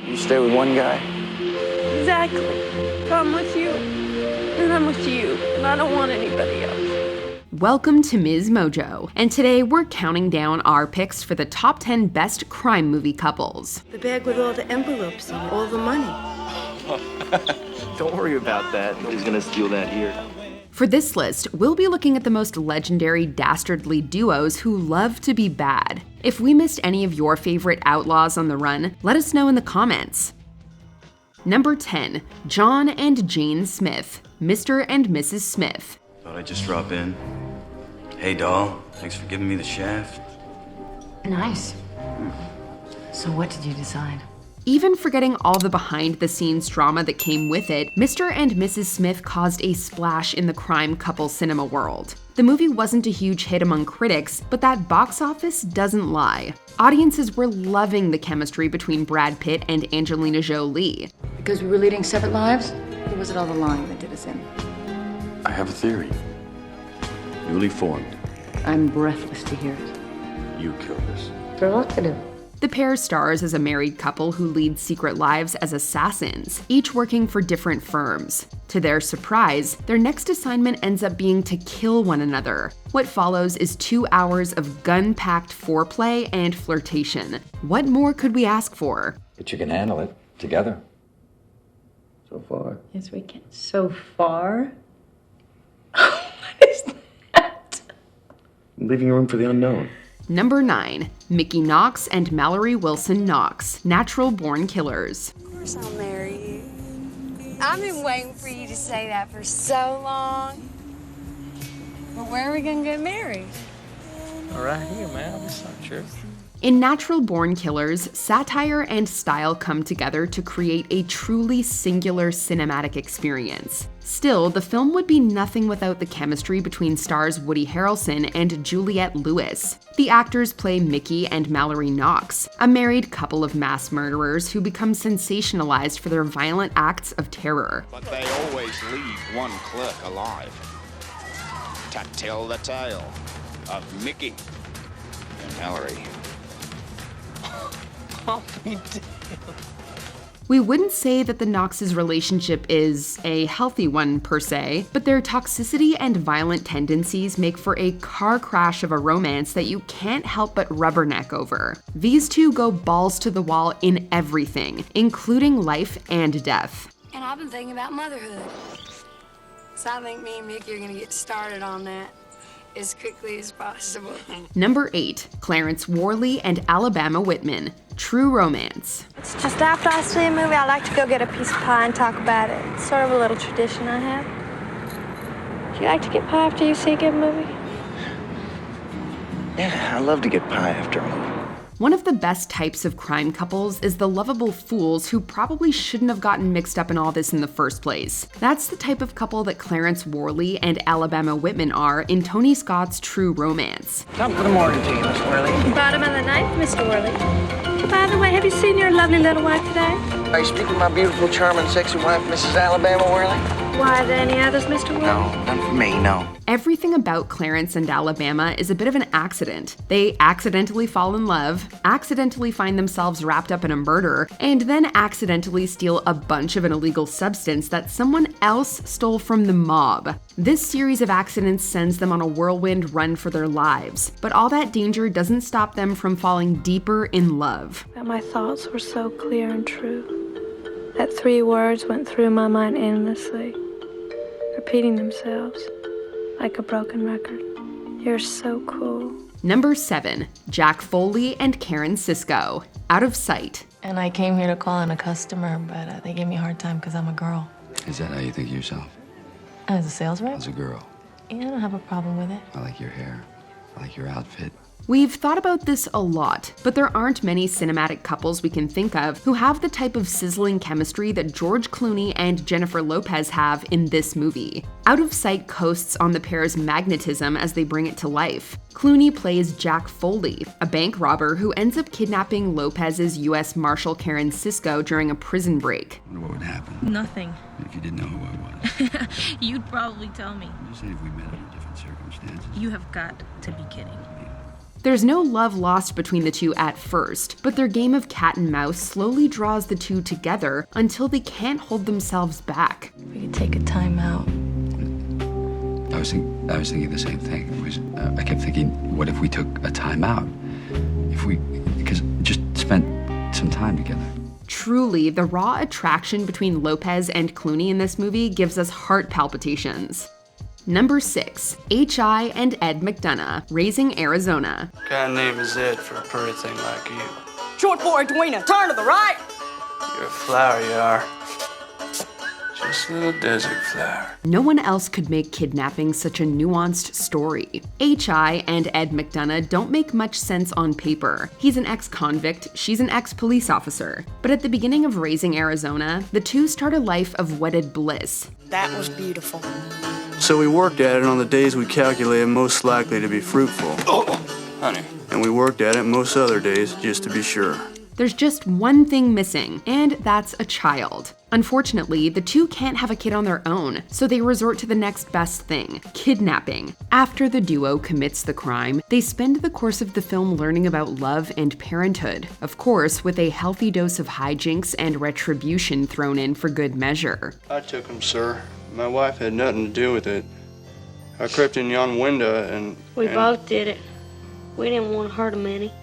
You stay with one guy? Exactly. If I'm with you, then I'm with you, and I don't want anybody else. Welcome to MsMojo, and today we're counting down our picks for the top 10 best crime movie couples. The bag with all the envelopes in it, all the money. Don't worry about that. Nobody's gonna steal that here. For this list, we'll be looking at the most legendary dastardly duos who love to be bad. If we missed any of your favorite outlaws on the run, let us know in the comments. Number 10, John and Jane Smith, Mr. and Mrs. Smith. Thought I'd just drop in. Hey, doll. Thanks for giving me the shaft. Nice. So what did you decide? Even forgetting all the behind-the-scenes drama that came with it, Mr. and Mrs. Smith caused a splash in the crime couple cinema world. The movie wasn't a huge hit among critics, but that box office doesn't lie. Audiences were loving the chemistry between Brad Pitt and Angelina Jolie. Because we were leading separate lives? Or was it all the lying that did us in? I have a theory. Newly formed. I'm breathless to hear it. You killed us. Provocative. The pair stars as a married couple who lead secret lives as assassins, each working for different firms. To their surprise, their next assignment ends up being to kill one another. What follows is 2 hours of gun-packed foreplay and flirtation. What more could we ask for? But you can handle it together. So far. Yes, we can. So far? What is that? Leaving room for the unknown. Number 9, Mickey Knox and Mallory Wilson Knox, natural-born killers. Of course I'll marry you. I've been waiting for you to say that for so long. But where are we gonna get married? All right here, man. That's not true. In Natural Born Killers, satire and style come together to create a truly singular cinematic experience. Still, the film would be nothing without the chemistry between stars Woody Harrelson and Juliette Lewis. The actors play Mickey and Mallory Knox, a married couple of mass murderers who become sensationalized for their violent acts of terror. But they always leave one clerk alive to tell the tale of Mickey and Mallory. We wouldn't say that the Knox's relationship is a healthy one per se, but their toxicity and violent tendencies make for a car crash of a romance that you can't help but rubberneck over. These two go balls to the wall in everything, including life and death. And I've been thinking about motherhood. So I think me and Mickey are gonna get started on that as quickly as possible. Number 8, Clarence Worley and Alabama Whitman, True Romance. It's just after I see a movie, I like to go get a piece of pie and talk about it. It's sort of a little tradition I have. Do you like to get pie after you see a good movie? Yeah, I love to get pie after a movie. One of the best types of crime couples is the lovable fools who probably shouldn't have gotten mixed up in all this in the first place. That's the type of couple that Clarence Worley and Alabama Whitman are in Tony Scott's True Romance. Top of the morning to you, Miss Worley. Bottom of the ninth, Mr. Worley. By the way, have you seen your lovely little wife today? Are you speaking of my beautiful, charming, sexy wife, Mrs. Alabama Worley? Why, are there any others, Mr. Worley? No, none for me, no. Everything about Clarence and Alabama is a bit of an accident. They accidentally fall in love, accidentally find themselves wrapped up in a murder, and then accidentally steal a bunch of an illegal substance that someone else stole from the mob. This series of accidents sends them on a whirlwind run for their lives, but all that danger doesn't stop them from falling deeper in love. But my thoughts were so clear and true that 3 words went through my mind endlessly, repeating themselves like a broken record. You're so cool. Number 7, Jack Foley and Karen Sisco, Out of Sight. And I came here to call in a customer, but they gave me a hard time because I'm a girl. Is that how you think of yourself? As a sales rep? As a girl? Yeah, I don't have a problem with it. I like your hair. I like your outfit. We've thought about this a lot, but there aren't many cinematic couples we can think of who have the type of sizzling chemistry that George Clooney and Jennifer Lopez have in this movie. Out of Sight coasts on the pair's magnetism as they bring it to life. Clooney plays Jack Foley, a bank robber who ends up kidnapping Lopez's U.S. Marshal Karen Sisco during a prison break. I wonder what would happen Nothing. if you didn't know who I was. You'd probably tell me. I'm just saying if we met under different circumstances. You have got to be kidding. There's no love lost between the two at first, but their game of cat and mouse slowly draws the two together until they can't hold themselves back. We could take a time out. I was thinking the same thing. I kept thinking, what if we took a time out? Because just spent some time together. Truly, the raw attraction between Lopez and Clooney in this movie gives us heart palpitations. Number 6, H.I. and Ed McDonough, Raising Arizona. What kind of name is Ed for a pretty thing like you? Short boy, Dwayne, turn to the right. You're a flower, you are. Just a little desert flower. No one else could make kidnapping such a nuanced story. H.I. and Ed McDonough don't make much sense on paper. He's an ex-convict, she's an ex-police officer. But at the beginning of Raising Arizona, the two start a life of wedded bliss. That was beautiful. So we worked at it on the days we calculated most likely to be fruitful. Oh, honey. And we worked at it most other days just to be sure. There's just one thing missing, and that's a child. Unfortunately, the two can't have a kid on their own, so they resort to the next best thing, kidnapping. After the duo commits the crime, they spend the course of the film learning about love and parenthood, of course with a healthy dose of hijinks and retribution thrown in for good measure. I took him, sir. My wife had nothing to do with it. I crept in yon window and... We both did it. We didn't want to hurt him any.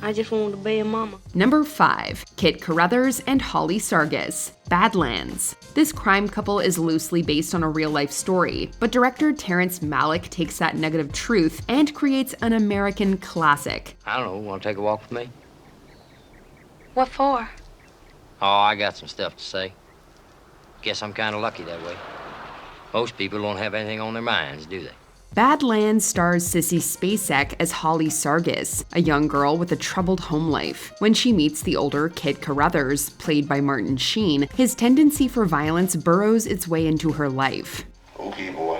I just wanted to be a mama. Number 5, Kit Carruthers and Holly Sargis, Badlands. This crime couple is loosely based on a real-life story, but director Terrence Malick takes that nugget of truth and creates an American classic. I don't know, want to take a walk with me? What for? Oh, I got some stuff to say. Guess I'm kind of lucky that way. Most people don't have anything on their minds, do they? Badlands stars Sissy Spacek as Holly Sargis, a young girl with a troubled home life. When she meets the older Kit Carruthers, played by Martin Sheen, his tendency for violence burrows its way into her life. Okay, boy.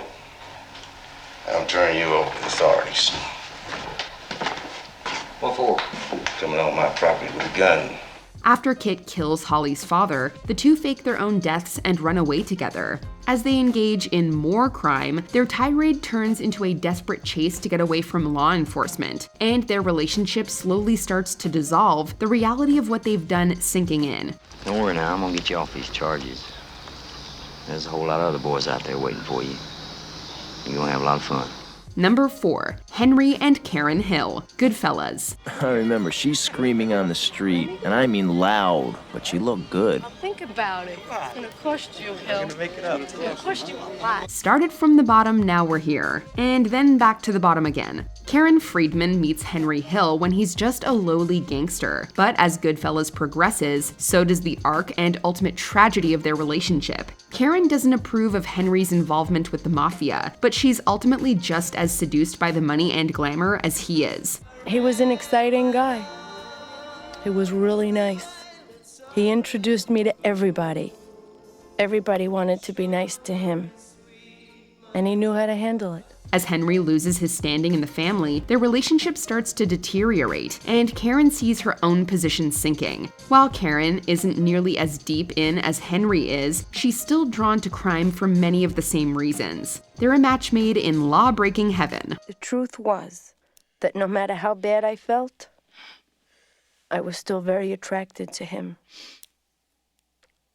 I'm turning you over to the authorities. What for? Coming on my property with a gun. After Kit kills Holly's father, the two fake their own deaths and run away together. As they engage in more crime, their tirade turns into a desperate chase to get away from law enforcement, and their relationship slowly starts to dissolve, the reality of what they've done sinking in. Don't worry now, I'm gonna get you off these charges. There's a whole lot of other boys out there waiting for you. You're gonna have a lot of fun. Number 4, Henry and Karen Hill, Goodfellas. I remember, she's screaming on the street, and I mean loud, but she looked good. Think about it. It's gonna cost you, Hill. I'm gonna make it up. It's gonna cost you a lot. Started from the bottom, now we're here. And then back to the bottom again. Karen Friedman meets Henry Hill when he's just a lowly gangster. But as Goodfellas progresses, so does the arc and ultimate tragedy of their relationship. Karen doesn't approve of Henry's involvement with the mafia, but she's ultimately just as seduced by the money and glamour as he is. He was an exciting guy. He was really nice. He introduced me to everybody. Everybody wanted to be nice to him. And he knew how to handle it. As Henry loses his standing in the family, their relationship starts to deteriorate, and Karen sees her own position sinking. While Karen isn't nearly as deep in as Henry is, she's still drawn to crime for many of the same reasons. They're a match made in law-breaking heaven. The truth was that no matter how bad I felt, I was still very attracted to him.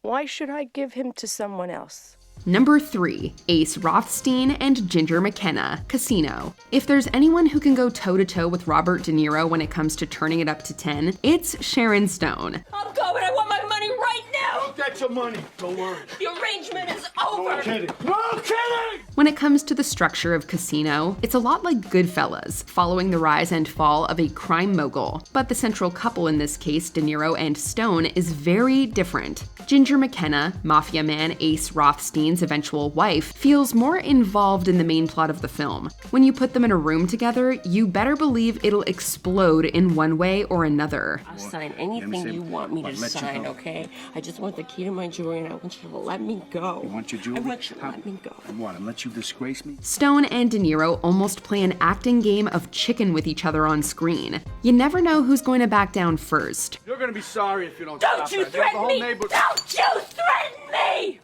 Why should I give him to someone else? Number 3, Ace Rothstein and Ginger McKenna, Casino. If there's anyone who can go toe-to-toe with Robert De Niro when it comes to turning it up to 10, it's Sharon Stone. I'm going. I want my money right now. Don't get your money. Don't worry. The arrangement is over. No kidding. No kidding! When it comes to the structure of Casino, it's a lot like Goodfellas, following the rise and fall of a crime mogul. But the central couple in this case, De Niro and Stone, is very different. Ginger McKenna, mafia man Ace Rothstein's eventual wife, feels more involved in the main plot of the film. When you put them in a room together, you better believe it'll explode in one way or another. I'll sign anything you want me to sign, okay? I just want the key to my jewelry and I want you to let me go. You want your jewelry? I want you to let me go. And what, and let you disgrace me? Stone and De Niro almost play an acting game of chicken with each other on screen. You never know who's going to back down first. You're gonna be sorry if you don't Don't stop you that. threaten me! Don't you threaten me!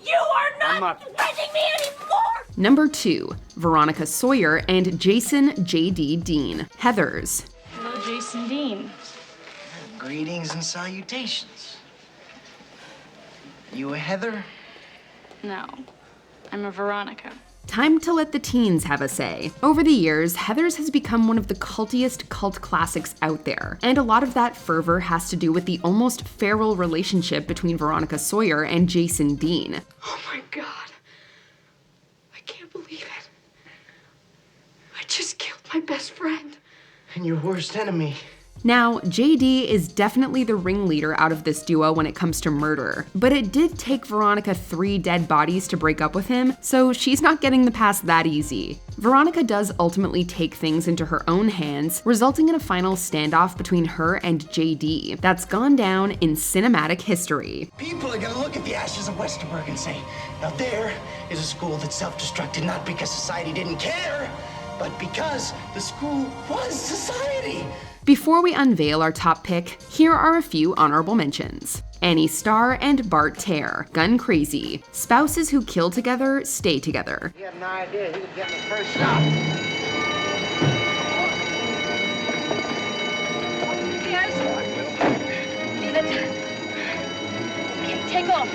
You are not threatening me anymore! Number 2, Veronica Sawyer and Jason J.D. Dean, Heathers. Hello, Jason Dean. Greetings and salutations. You a Heather? No, I'm a Veronica. Time to let the teens have a say. Over the years, Heathers has become one of the cultiest cult classics out there, and a lot of that fervor has to do with the almost feral relationship between Veronica Sawyer and Jason Dean. Oh my God. I can't believe it. I just killed my best friend. And your worst enemy. Now, JD is definitely the ringleader out of this duo when it comes to murder, but it did take Veronica 3 dead bodies to break up with him, so she's not getting the pass that easy. Veronica does ultimately take things into her own hands, resulting in a final standoff between her and JD that's gone down in cinematic history. People are gonna look at the ashes of Westerberg and say, now there is a school that self-destructed not because society didn't care, but because the school was society. Before we unveil our top pick, here are a few honorable mentions. Annie Starr and Bart Tare, Gun Crazy. Spouses who kill together, stay together. You have no idea who was getting the first shot. Okay, take off.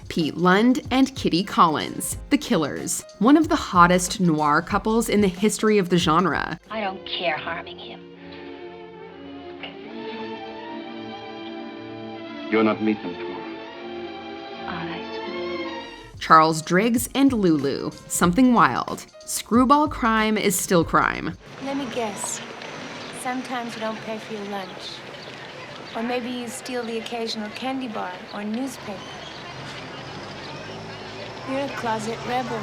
Pete Lund and Kitty Collins, The Killers. One of the hottest noir couples in the history of the genre. I don't care harming him. You're not meeting them, Charles Driggs and Lulu, Something Wild. Screwball crime is still crime. Let me guess. Sometimes you don't pay for your lunch. Or maybe you steal the occasional candy bar or newspaper. You're a closet rebel.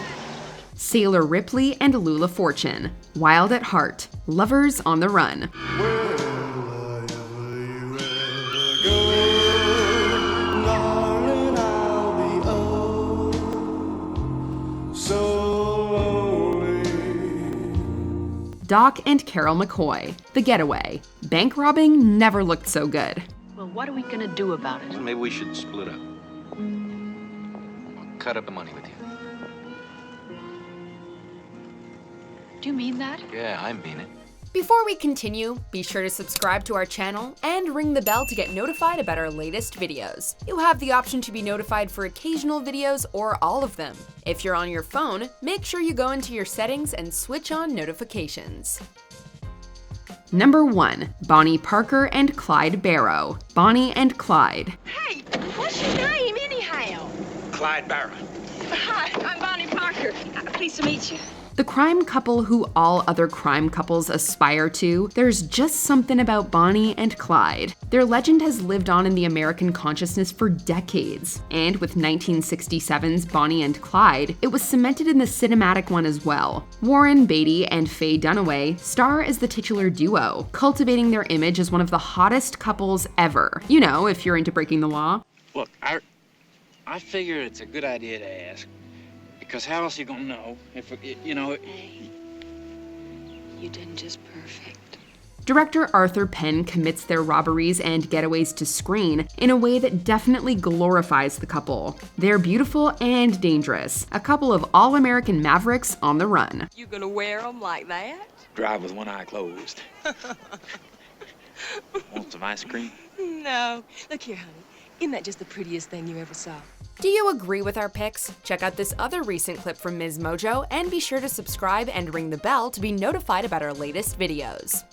Sailor Ripley and Lula Fortune, Wild at Heart. Lovers on the Run. Doc and Carol McCoy, The Getaway. Bank robbing never looked so good. Well, what are we gonna do about it? Well, maybe we should split up. I'll cut up the money with you. Do you mean that? Yeah, I mean it. Before we continue, be sure to subscribe to our channel and ring the bell to get notified about our latest videos. You have the option to be notified for occasional videos or all of them. If you're on your phone, make sure you go into your settings and switch on notifications. Number 1, Bonnie Parker and Clyde Barrow, Bonnie and Clyde. Hey, what's your name anyhow? Clyde Barrow. Hi, I'm Bonnie Parker. Pleased to meet you. The crime couple who all other crime couples aspire to, there's just something about Bonnie and Clyde. Their legend has lived on in the American consciousness for decades, and with 1967's Bonnie and Clyde, it was cemented in the cinematic one as well. Warren Beatty and Faye Dunaway star as the titular duo, cultivating their image as one of the hottest couples ever. You know, if you're into breaking the law. Look, I figure it's a good idea to ask. Because how else are you gonna know if, you know... Hey, you did just perfect. Director Arthur Penn commits their robberies and getaways to screen in a way that definitely glorifies the couple. They're beautiful and dangerous, a couple of all-American mavericks on the run. You gonna wear them like that? Drive with one eye closed. Want some ice cream? No. Look here, honey. Isn't that just the prettiest thing you ever saw? Do you agree with our picks? Check out this other recent clip from MsMojo and be sure to subscribe and ring the bell to be notified about our latest videos.